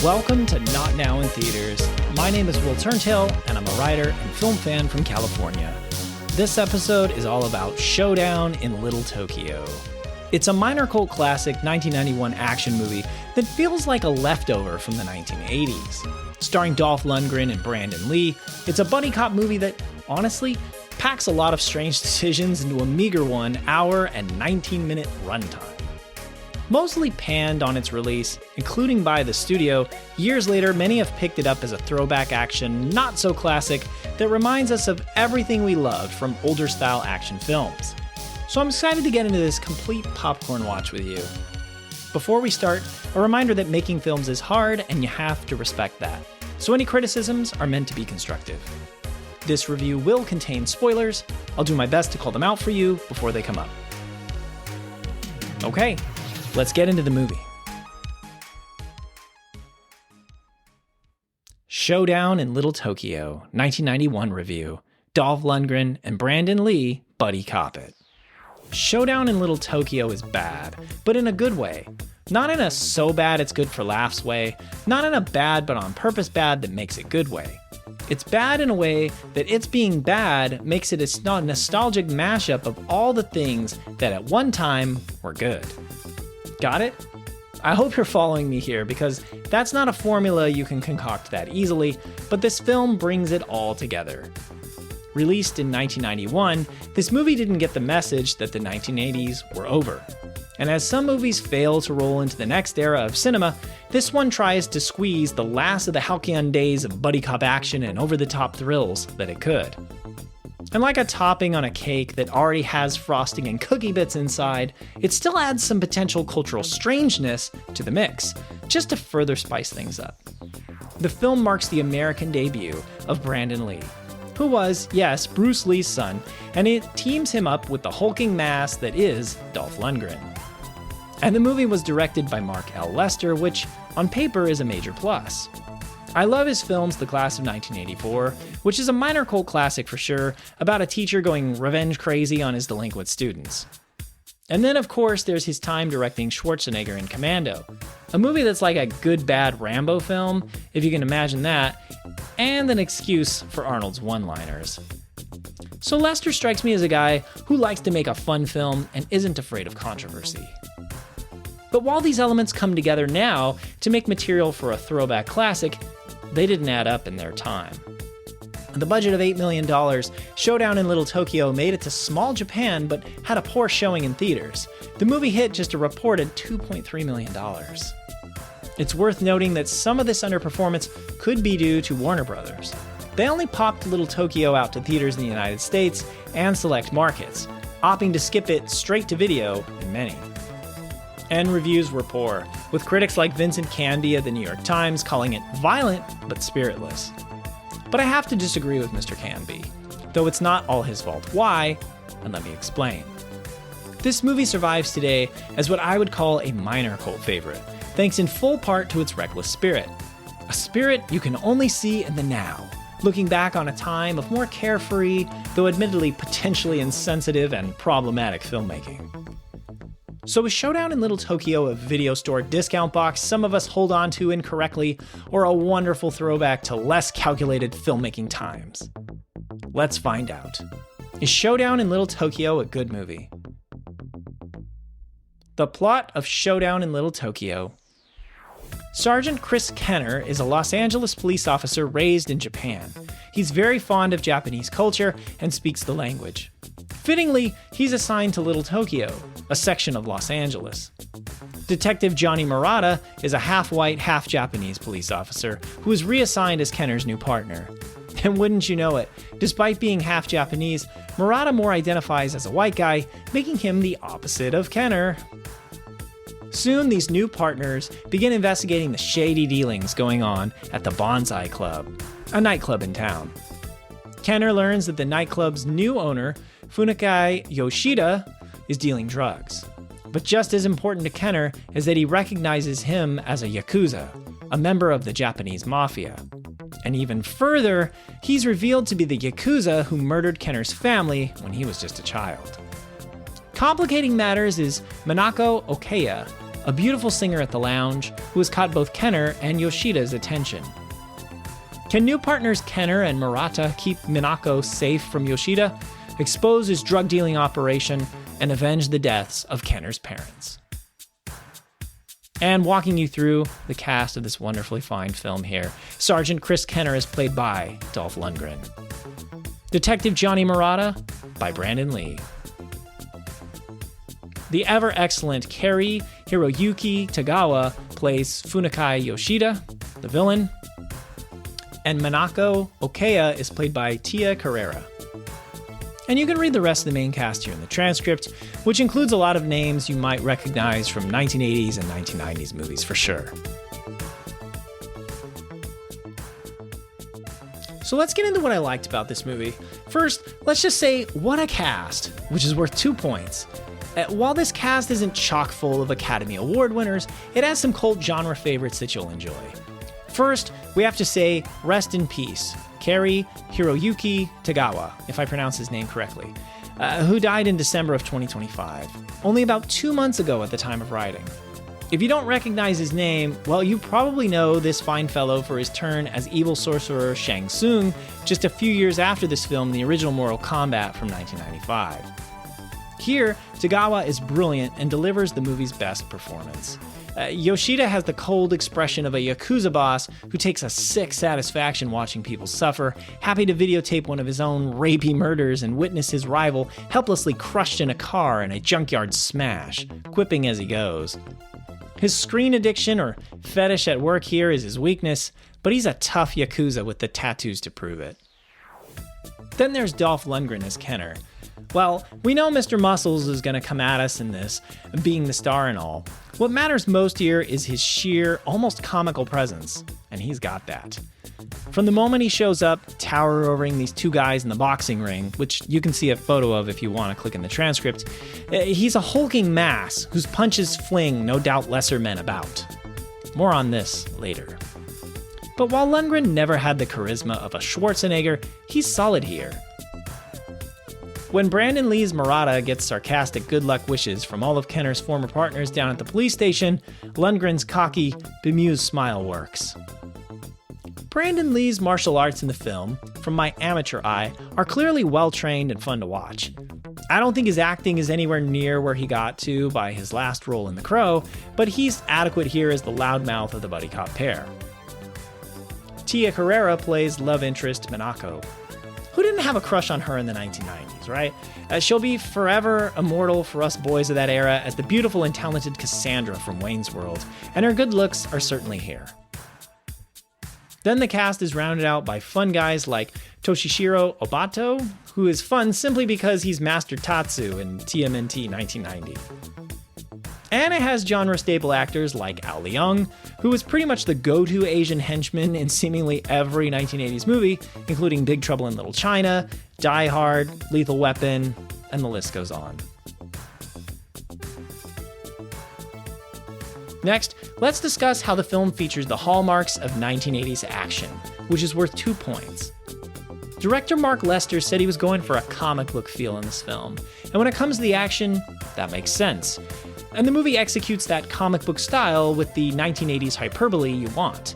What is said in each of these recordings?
Welcome to Not Now in Theaters. My name is Will Turntail, and I'm a writer and film fan from California. This episode is all about Showdown in Little Tokyo. It's a minor cult classic 1991 action movie that feels like a leftover from the 1980s. Starring Dolph Lundgren and Brandon Lee, it's a buddy cop movie that, honestly, packs a lot of strange decisions into a meager 1 hour and 19-minute runtime. Mostly panned on its release, including by the studio, years later many have picked it up as a throwback action not-so-classic that reminds us of everything we loved from older-style action films. So I'm excited to get into this complete popcorn watch with you. Before we start, a reminder that making films is hard and you have to respect that. So any criticisms are meant to be constructive. This review will contain spoilers. I'll do my best to call them out for you before they come up. Okay. Let's get into the movie. Showdown in Little Tokyo, 1991 review. Dolph Lundgren and Brandon Lee buddy cop it. Showdown in Little Tokyo is bad, but in a good way. Not in a so bad it's good for laughs way, not in a bad but on purpose bad that makes it good way. It's bad in a way that its being bad makes it a nostalgic mashup of all the things that at one time were good. Got it? I hope you're following me here because that's not a formula you can concoct that easily, but this film brings it all together. Released in 1991, this movie didn't get the message that the 1980s were over. And as some movies fail to roll into the next era of cinema, this one tries to squeeze the last of the halcyon days of buddy cop action and over-the-top thrills that it could. And like a topping on a cake that already has frosting and cookie bits inside, it still adds some potential cultural strangeness to the mix, just to further spice things up. The film marks the American debut of Brandon Lee, who was, yes, Bruce Lee's son, and it teams him up with the hulking mass that is Dolph Lundgren. And the movie was directed by Mark L. Lester, which on paper is a major plus. I love his films The Class of 1984, which is a minor cult classic for sure, about a teacher going revenge crazy on his delinquent students. And then of course there's his time directing Schwarzenegger in Commando, a movie that's like a good bad Rambo film, if you can imagine that, and an excuse for Arnold's one-liners. So Lester strikes me as a guy who likes to make a fun film and isn't afraid of controversy. But while these elements come together now to make material for a throwback classic, they didn't add up in their time. With a budget of $8 million, Showdown in Little Tokyo made it to small Japan but had a poor showing in theaters. The movie hit just a reported $2.3 million. It's worth noting that some of this underperformance could be due to Warner Brothers. They only popped Little Tokyo out to theaters in the United States and select markets, opting to skip it straight to video in many. And reviews were poor, with critics like Vincent Canby of the New York Times calling it violent but spiritless. But I have to disagree with Mr. Canby, though it's not all his fault. Why? And let me explain. This movie survives today as what I would call a minor cult favorite, thanks in full part to its reckless spirit. A spirit you can only see in the now, looking back on a time of more carefree, though admittedly potentially insensitive and problematic filmmaking. So is Showdown in Little Tokyo a video store discount box some of us hold on to incorrectly, or a wonderful throwback to less calculated filmmaking times? Let's find out. Is Showdown in Little Tokyo a good movie? The plot of Showdown in Little Tokyo. Sergeant Chris Kenner is a Los Angeles police officer raised in Japan. He's very fond of Japanese culture and speaks the language. Fittingly, he's assigned to Little Tokyo, a section of Los Angeles. Detective Johnny Murata is a half-white, half-Japanese police officer who is reassigned as Kenner's new partner. And wouldn't you know it, despite being half-Japanese, Murata more identifies as a white guy, making him the opposite of Kenner. Soon, these new partners begin investigating the shady dealings going on at the Bonsai Club, a nightclub in town. Kenner learns that the nightclub's new owner, Funikai Yoshida, is dealing drugs. But just as important to Kenner is that he recognizes him as a Yakuza, a member of the Japanese mafia. And even further, he's revealed to be the Yakuza who murdered Kenner's family when he was just a child. Complicating matters is Minako Okeya, a beautiful singer at the lounge who has caught both Kenner and Yoshida's attention. Can new partners Kenner and Murata keep Minako safe from Yoshida, expose his drug-dealing operation, and avenge the deaths of Kenner's parents? And walking you through the cast of this wonderfully fine film here, Sergeant Chris Kenner is played by Dolph Lundgren. Detective Johnny Murata by Brandon Lee. The ever-excellent Kari Hiroyuki Tagawa plays Funakai Yoshida, the villain, and Minako Okeya is played by Tia Carrera. And you can read the rest of the main cast here in the transcript, which includes a lot of names you might recognize from 1980s and 1990s movies for sure. So let's get into what I liked about this movie. First, let's just say, what a cast, which is worth 2 points. While this cast isn't chock full of Academy Award winners, it has some cult genre favorites that you'll enjoy. First, we have to say, rest in peace, Kari Hiroyuki Tagawa, if I pronounce his name correctly, who died in December of 2025, only about 2 months ago at the time of writing. If you don't recognize his name, well, you probably know this fine fellow for his turn as evil sorcerer Shang Tsung just a few years after this film, the original Mortal Kombat from 1995. Here, Tagawa is brilliant and delivers the movie's best performance. Yoshida has the cold expression of a Yakuza boss who takes a sick satisfaction watching people suffer, happy to videotape one of his own rapey murders and witness his rival helplessly crushed in a car in a junkyard smash, quipping as he goes. His screen addiction or fetish at work here is his weakness, but he's a tough Yakuza with the tattoos to prove it. Then there's Dolph Lundgren as Kenner. Well, we know Mr. Muscles is going to come at us in this, being the star and all. What matters most here is his sheer, almost comical presence, and he's got that. From the moment he shows up, tower-overing these two guys in the boxing ring, which you can see a photo of if you want to click in the transcript, he's a hulking mass whose punches fling no doubt lesser men about. More on this later. But while Lundgren never had the charisma of a Schwarzenegger, he's solid here. When Brandon Lee's Murata gets sarcastic good luck wishes from all of Kenner's former partners down at the police station, Lundgren's cocky, bemused smile works. Brandon Lee's martial arts in the film, from my amateur eye, are clearly well-trained and fun to watch. I don't think his acting is anywhere near where he got to by his last role in The Crow, but he's adequate here as the loudmouth of the buddy cop pair. Tia Carrera plays love interest Minako. Who didn't have a crush on her in the 1990s, right? She'll be forever immortal for us boys of that era as the beautiful and talented Cassandra from Wayne's World, and her good looks are certainly here. Then the cast is rounded out by fun guys like Toshishiro Obato, who is fun simply because he's Master Tatsu in TMNT 1990. And it has genre staple actors like Al Leong, who is pretty much the go-to Asian henchman in seemingly every 1980s movie, including Big Trouble in Little China, Die Hard, Lethal Weapon, and the list goes on. Next, let's discuss how the film features the hallmarks of 1980s action, which is worth 2 points. Director Mark Lester said he was going for a comic book feel in this film, and when it comes to the action, that makes sense. And the movie executes that comic book style with the 1980s hyperbole you want.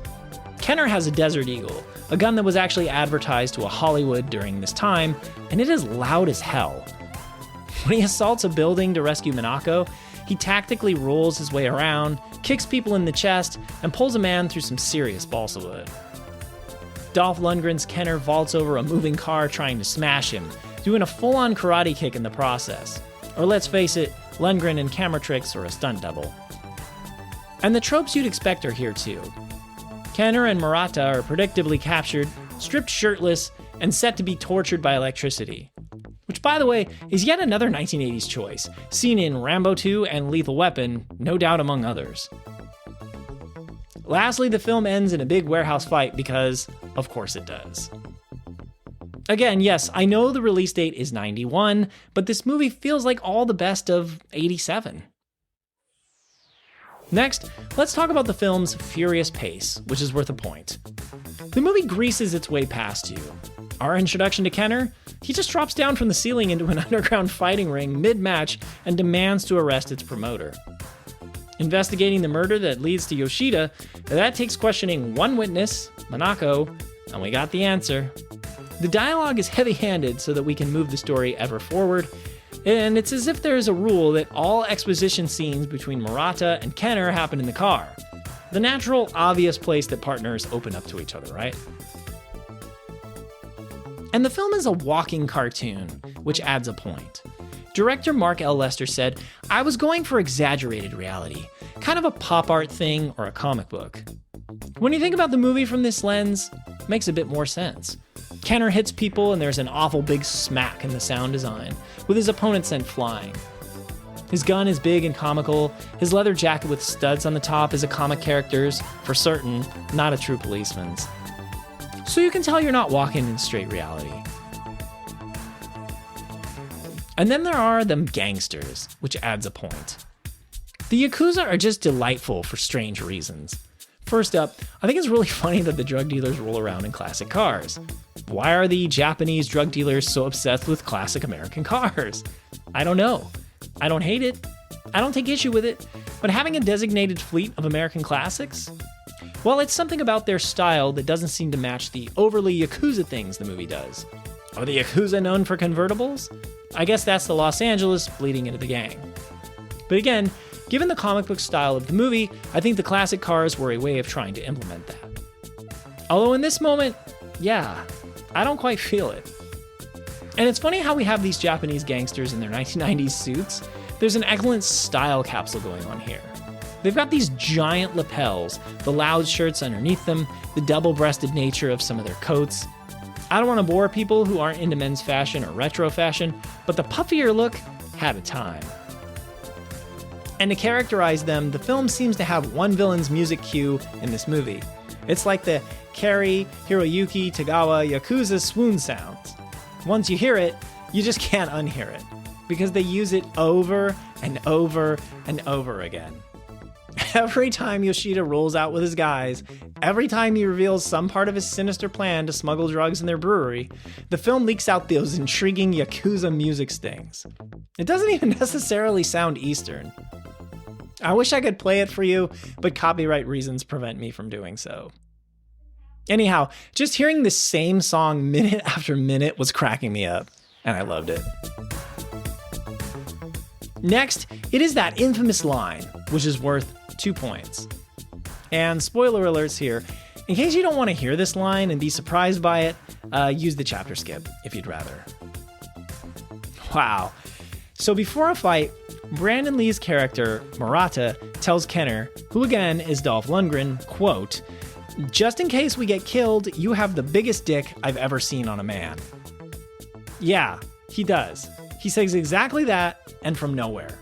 Kenner has a Desert Eagle, a gun that was actually advertised to a Hollywood during this time, and it is loud as hell. When he assaults a building to rescue Minako, he tactically rolls his way around, kicks people in the chest, and pulls a man through some serious balsa wood. Dolph Lundgren's Kenner vaults over a moving car trying to smash him, doing a full-on karate kick in the process. Or let's face it, Lundgren in camera tricks or a stunt double. And the tropes you'd expect are here too. Kenner and Murata are predictably captured, stripped shirtless, and set to be tortured by electricity. Which, by the way, is yet another 1980s choice, seen in Rambo 2 and Lethal Weapon, no doubt among others. Lastly, the film ends in a big warehouse fight because, of course it does. Again, yes, I know the release date is 91, but this movie feels like all the best of 87. Next, let's talk about the film's furious pace, which is worth a point. The movie greases its way past you. Our introduction to Kenner? He just drops down from the ceiling into an underground fighting ring mid-match and demands to arrest its promoter. Investigating the murder that leads to Yoshida, that takes questioning one witness, Manako, and we got the answer. The dialogue is heavy-handed so that we can move the story ever forward, and it's as if there is a rule that all exposition scenes between Murata and Kenner happen in the car. The natural, obvious place that partners open up to each other, right? And the film is a walking cartoon, which adds a point. Director Mark L. Lester said, "I was going for exaggerated reality, kind of a pop art thing or a comic book." When you think about the movie from this lens, it makes a bit more sense. Kenner hits people and there's an awful big smack in the sound design, with his opponent sent flying. His gun is big and comical, his leather jacket with studs on the top is a comic character's, for certain, not a true policeman's. So you can tell you're not walking in straight reality. And then there are them gangsters, which adds a point. The Yakuza are just delightful for strange reasons. First up, I think it's really funny that the drug dealers roll around in classic cars. Why are the Japanese drug dealers so obsessed with classic American cars? I don't know. I don't hate it. I don't take issue with it. But having a designated fleet of American classics? Well, it's something about their style that doesn't seem to match the overly Yakuza things the movie does. Are the Yakuza known for convertibles? I guess that's the Los Angeles bleeding into the gang. But again, given the comic book style of the movie, I think the classic cars were a way of trying to implement that. Although in this moment, yeah, I don't quite feel it. And it's funny how we have these Japanese gangsters in their 1990s suits. There's an excellent style capsule going on here. They've got these giant lapels, the loud shirts underneath them, the double-breasted nature of some of their coats. I don't want to bore people who aren't into men's fashion or retro fashion, but the puffier look had a time. And to characterize them, the film seems to have one villain's music cue in this movie. It's like the Kari Hiroyuki Tagawa Yakuza swoon sounds. Once you hear it, you just can't unhear it, because they use it over and over and over again. Every time Yoshida rolls out with his guys, every time he reveals some part of his sinister plan to smuggle drugs in their brewery, the film leaks out those intriguing Yakuza music stings. It doesn't even necessarily sound Eastern. I wish I could play it for you, but copyright reasons prevent me from doing so. Anyhow, just hearing the same song minute after minute was cracking me up, and I loved it. Next, it is that infamous line, which is worth 2 points. And spoiler alerts here, in case you don't want to hear this line and be surprised by it, use the chapter skip if you'd rather. Wow. So before a fight, Brandon Lee's character, Murata, tells Kenner, who again is Dolph Lundgren, quote, "Just in case we get killed, you have the biggest dick I've ever seen on a man." Yeah, he does. He says exactly that, and from nowhere.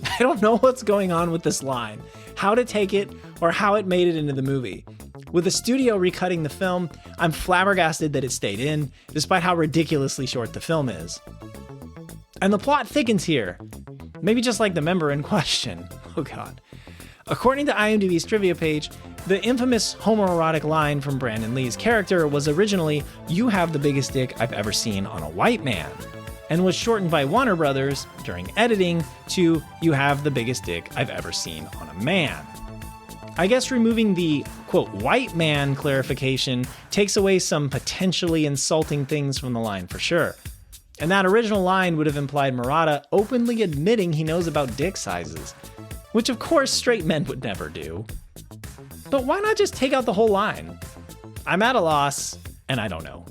I don't know what's going on with this line, how to take it, or how it made it into the movie. With the studio recutting the film, I'm flabbergasted that it stayed in, despite how ridiculously short the film is. And the plot thickens here. Maybe just like the member in question. Oh god. According to IMDb's trivia page, the infamous homoerotic line from Brandon Lee's character was originally, "You have the biggest dick I've ever seen on a white man," and was shortened by Warner Brothers during editing to, "You have the biggest dick I've ever seen on a man." I guess removing the, quote, white man clarification takes away some potentially insulting things from the line for sure. And that original line would have implied Murata openly admitting he knows about dick sizes, which of course straight men would never do. But why not just take out the whole line? I'm at a loss, and I don't know.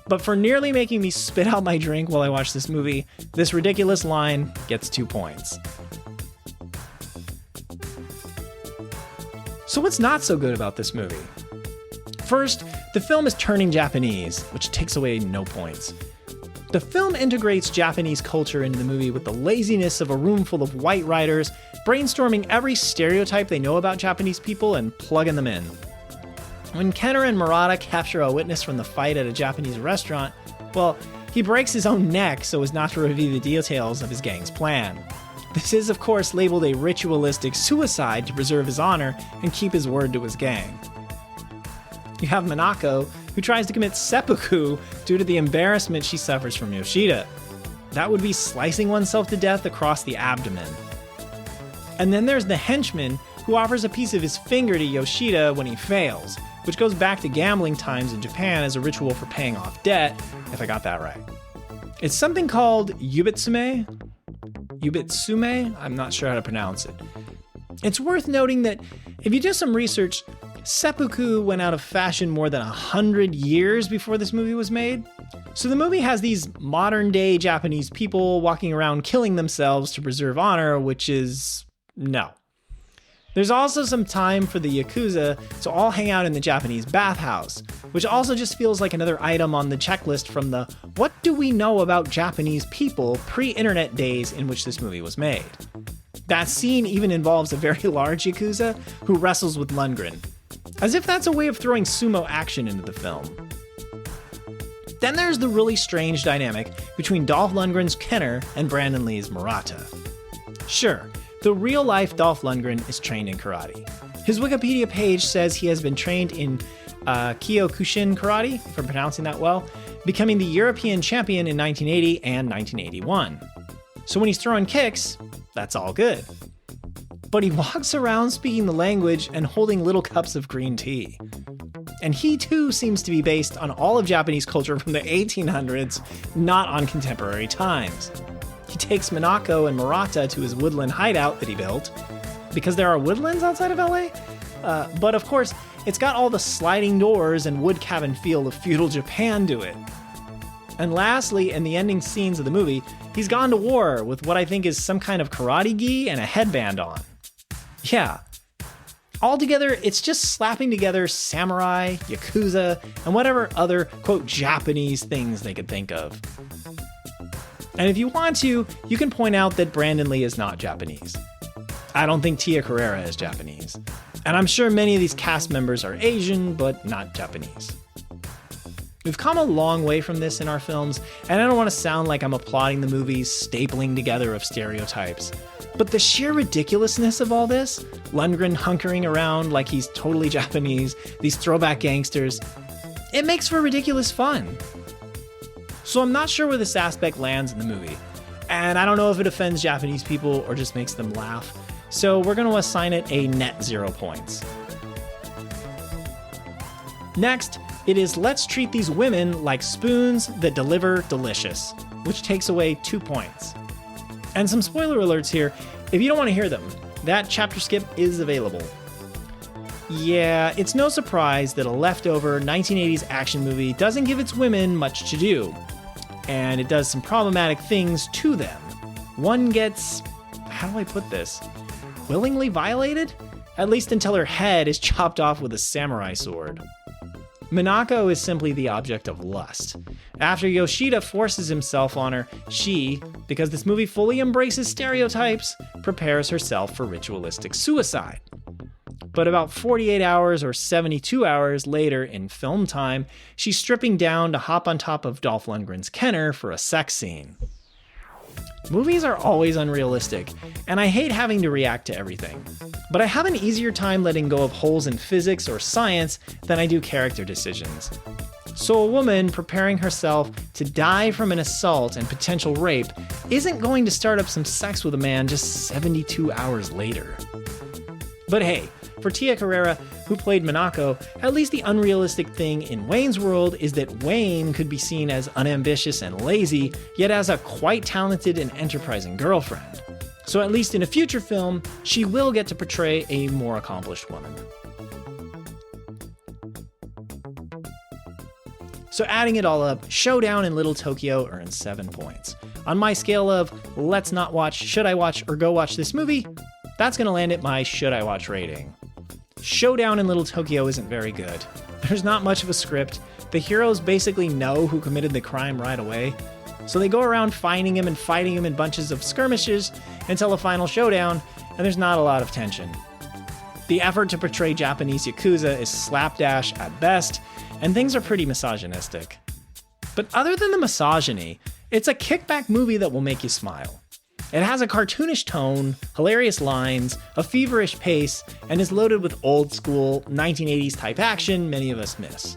But for nearly making me spit out my drink while I watch this movie, this ridiculous line gets 2 points. So what's not so good about this movie? First, the film is turning Japanese, which takes away no points. The film integrates Japanese culture into the movie with the laziness of a room full of white writers brainstorming every stereotype they know about Japanese people and plugging them in. When Kenner and Murata capture a witness from the fight at a Japanese restaurant, well, he breaks his own neck so as not to reveal the details of his gang's plan. This is, of course, labeled a ritualistic suicide to preserve his honor and keep his word to his gang. You have Minako, who tries to commit seppuku due to the embarrassment she suffers from Yoshida. That would be slicing oneself to death across the abdomen. And then there's the henchman who offers a piece of his finger to Yoshida when he fails, which goes back to gambling times in Japan as a ritual for paying off debt, if I got that right. It's something called yubitsume? Yubitsume? I'm not sure how to pronounce it. It's worth noting that if you do some research, seppuku went out of fashion more than 100 years before this movie was made. So the movie has these modern day Japanese people walking around killing themselves to preserve honor, which is no. There's also some time for the Yakuza to all hang out in the Japanese bathhouse, which also just feels like another item on the checklist from the what do we know about Japanese people pre-internet days in which this movie was made. That scene even involves a very large Yakuza who wrestles with Lundgren, as if that's a way of throwing sumo action into the film. Then there's the really strange dynamic between Dolph Lundgren's Kenner and Brandon Lee's Murata. Sure, the real-life Dolph Lundgren is trained in karate. His Wikipedia page says he has been trained in Kyokushin karate, if I'm pronouncing that well, becoming the European champion in 1980 and 1981. So when he's throwing kicks, that's all good. But he walks around speaking the language and holding little cups of green tea. And he too seems to be based on all of Japanese culture from the 1800s, not on contemporary times. He takes Minako and Murata to his woodland hideout that he built, because there are woodlands outside of LA. But of course, it's got all the sliding doors and wood cabin feel of feudal Japan to it. And lastly, in the ending scenes of the movie, he's gone to war with what I think is some kind of karate gi and a headband on. Yeah. Altogether, it's just slapping together samurai, Yakuza, and whatever other, quote, Japanese things they could think of. And if you want to, you can point out that Brandon Lee is not Japanese. I don't think Tia Carrera is Japanese. And I'm sure many of these cast members are Asian, but not Japanese. We've come a long way from this in our films, and I don't want to sound like I'm applauding the movie's stapling together of stereotypes. But the sheer ridiculousness of all this, Lundgren hunkering around like he's totally Japanese, these throwback gangsters, it makes for ridiculous fun. So I'm not sure where this aspect lands in the movie, and I don't know if it offends Japanese people or just makes them laugh, so we're going to assign it a net 0 points. Next, it is let's treat these women like spoons that deliver delicious, which takes away 2 points. And some spoiler alerts here, if you don't want to hear them, that chapter skip is available. Yeah, it's no surprise that a leftover 1980s action movie doesn't give its women much to do, and it does some problematic things to them. One gets, how do I put this, willingly violated? At least until her head is chopped off with a samurai sword. Minako is simply the object of lust. After Yoshida forces himself on her, she, because this movie fully embraces stereotypes, prepares herself for ritualistic suicide. But about 48 hours or 72 hours later in film time, she's stripping down to hop on top of Dolph Lundgren's Kenner for a sex scene. Movies are always unrealistic, and I hate having to react to everything. But I have an easier time letting go of holes in physics or science than I do character decisions. So a woman preparing herself to die from an assault and potential rape isn't going to start up some sex with a man just 72 hours later. But hey, for Tia Carrera, who played Minako, at least the unrealistic thing in Wayne's World is that Wayne could be seen as unambitious and lazy, yet as a quite talented and enterprising girlfriend. So at least in a future film, she will get to portray a more accomplished woman. So adding it all up, Showdown and Little Tokyo earns 7 points. On my scale of let's not watch, should I watch, or go watch this movie, that's going to land at my should I watch rating. Showdown in Little Tokyo isn't very good. There's not much of a script. The heroes basically know who committed the crime right away. So they go around finding him and fighting him in bunches of skirmishes until a final showdown, and there's not a lot of tension. The effort to portray Japanese Yakuza is slapdash at best, and things are pretty misogynistic. But other than the misogyny, it's a kickback movie that will make you smile. It has a cartoonish tone, hilarious lines, a feverish pace, and is loaded with old-school 1980s type action many of us miss.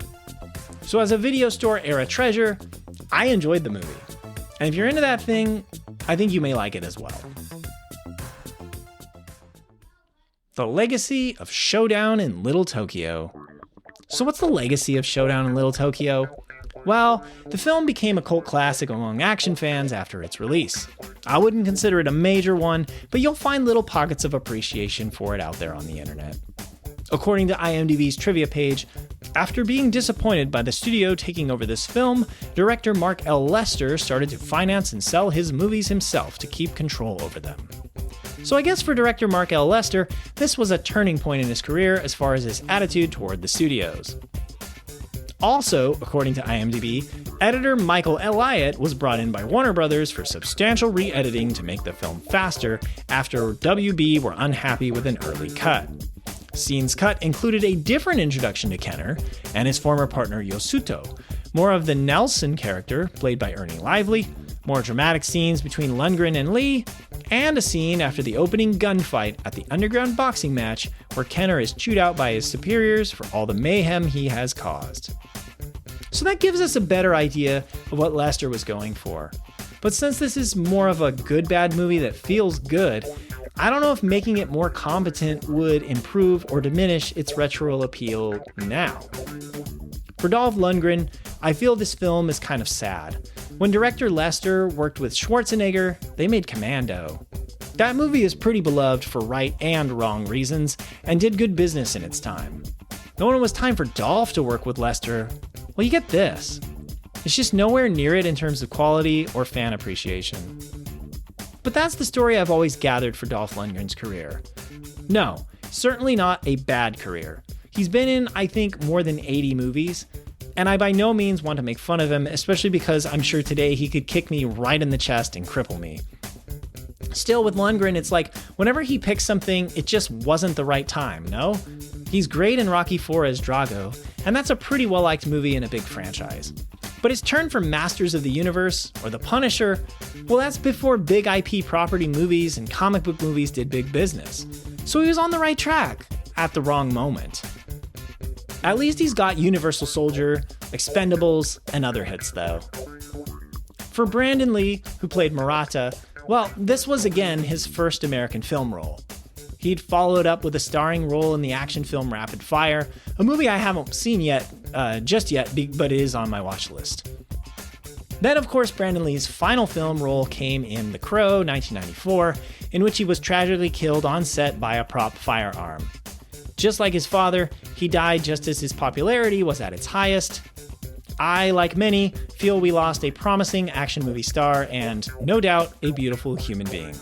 So as a video store era treasure, I enjoyed the movie. And if you're into that thing, I think you may like it as well. The legacy of Showdown in Little Tokyo. So what's the legacy of Showdown in Little Tokyo? Well, the film became a cult classic among action fans after its release. I wouldn't consider it a major one, but you'll find little pockets of appreciation for it out there on the internet. According to IMDb's trivia page, after being disappointed by the studio taking over this film, director Mark L. Lester started to finance and sell his movies himself to keep control over them. So I guess for director Mark L. Lester, this was a turning point in his career as far as his attitude toward the studios. Also, according to IMDb, editor Michael Elliott was brought in by Warner Brothers for substantial re-editing to make the film faster after WB were unhappy with an early cut. Scenes cut included a different introduction to Kenner and his former partner Yosuto, more of the Nelson character, played by Ernie Lively, more dramatic scenes between Lundgren and Lee, and a scene after the opening gunfight at the underground boxing match where Kenner is chewed out by his superiors for all the mayhem he has caused. So that gives us a better idea of what Lester was going for. But since this is more of a good-bad movie that feels good, I don't know if making it more competent would improve or diminish its retro appeal now. For Dolph Lundgren, I feel this film is kind of sad. When director Lester worked with Schwarzenegger, they made Commando. That movie is pretty beloved for right and wrong reasons, and did good business in its time. Then when it was time for Dolph to work with Lester, well, you get this. It's just nowhere near it in terms of quality or fan appreciation. But that's the story I've always gathered for Dolph Lundgren's career. No, certainly not a bad career. He's been in, I think, more than 80 movies, and I by no means want to make fun of him, especially because I'm sure today he could kick me right in the chest and cripple me. Still, with Lundgren, it's like, whenever he picks something, it just wasn't the right time, no? He's great in Rocky IV as Drago, and that's a pretty well-liked movie in a big franchise. But his turn for Masters of the Universe, or The Punisher, well, that's before big IP property movies and comic book movies did big business. So he was on the right track, at the wrong moment. At least he's got Universal Soldier, Expendables, and other hits though. For Brandon Lee, who played Murata, well, this was again his first American film role. He'd followed up with a starring role in the action film Rapid Fire, a movie I haven't seen just yet, but it is on my watch list. Then, of course, Brandon Lee's final film role came in The Crow, 1994, in which he was tragically killed on set by a prop firearm. Just like his father, he died just as his popularity was at its highest. I, like many, feel we lost a promising action movie star and, no doubt, a beautiful human being.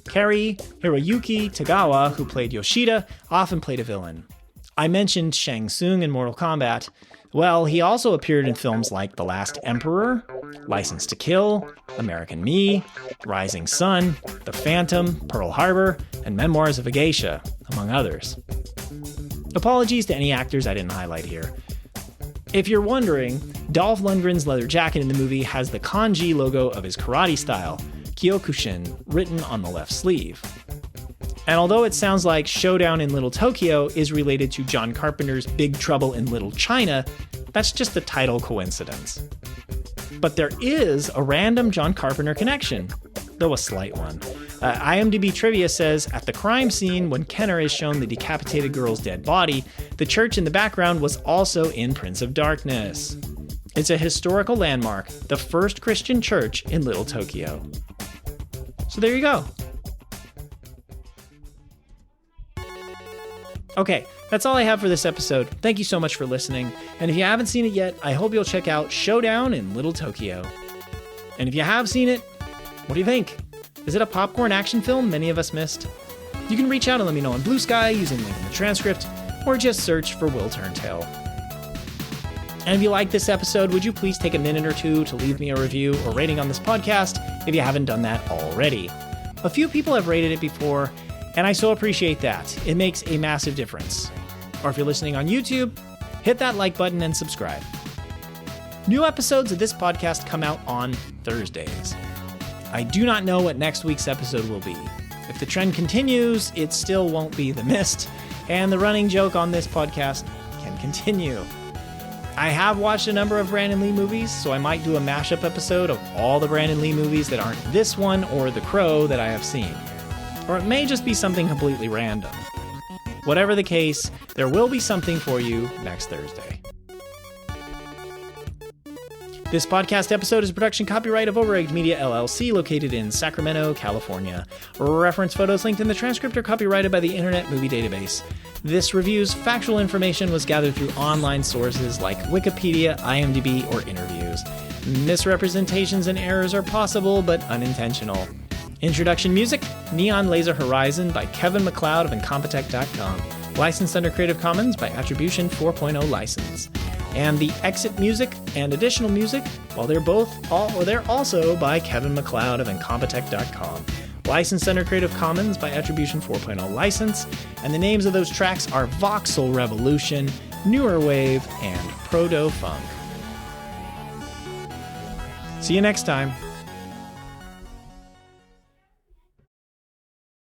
Kari Hiroyuki Tagawa, who played Yoshida, often played a villain. I mentioned Shang Tsung in Mortal Kombat. Well, he also appeared in films like The Last Emperor, License to Kill, American Me, Rising Sun, The Phantom, Pearl Harbor, and Memoirs of a Geisha, among others. Apologies to any actors I didn't highlight here. If you're wondering, Dolph Lundgren's leather jacket in the movie has the kanji logo of his karate style, Kyokushin, written on the left sleeve. And although it sounds like Showdown in Little Tokyo is related to John Carpenter's Big Trouble in Little China, that's just a title coincidence. But there is a random John Carpenter connection, though a slight one. IMDb trivia says, at the crime scene, when Kenner is shown the decapitated girl's dead body, the church in the background was also in Prince of Darkness. It's a historical landmark, the first Christian church in Little Tokyo. So there you go. Okay, that's all I have for this episode. Thank you so much for listening. And if you haven't seen it yet, I hope you'll check out Showdown in Little Tokyo. And if you have seen it, what do you think? Is it a popcorn action film many of us missed? You can reach out and let me know on Blue Sky using the link in the transcript, or just search for Will Turntail. And if you like this episode, would you please take a minute or two to leave me a review or rating on this podcast if you haven't done that already? A few people have rated it before, and I so appreciate that. It makes a massive difference. Or if you're listening on YouTube, hit that like button and subscribe. New episodes of this podcast come out on Thursdays. I do not know what next week's episode will be. If the trend continues, it still won't be The Mist, and the running joke on this podcast can continue. I have watched a number of Brandon Lee movies, so I might do a mashup episode of all the Brandon Lee movies that aren't this one or The Crow that I have seen. or it may just be something completely random. Whatever the case, there will be something for you next Thursday. This podcast episode is a production copyright of Overegged Media LLC, located in Sacramento, California. Reference photos linked in the transcript are copyrighted by the Internet Movie Database. This review's factual information was gathered through online sources like Wikipedia, IMDb, or interviews. Misrepresentations and errors are possible, but unintentional. Introduction music, Neon Laser Horizon by Kevin MacLeod of Incompetech.com. Licensed under Creative Commons by Attribution 4.0 license. And the exit music and additional music, they're also by Kevin MacLeod of Incompetech.com. Licensed under Creative Commons by Attribution 4.0 license. And the names of those tracks are Voxel Revolution, Newer Wave, and Proto Funk. See you next time.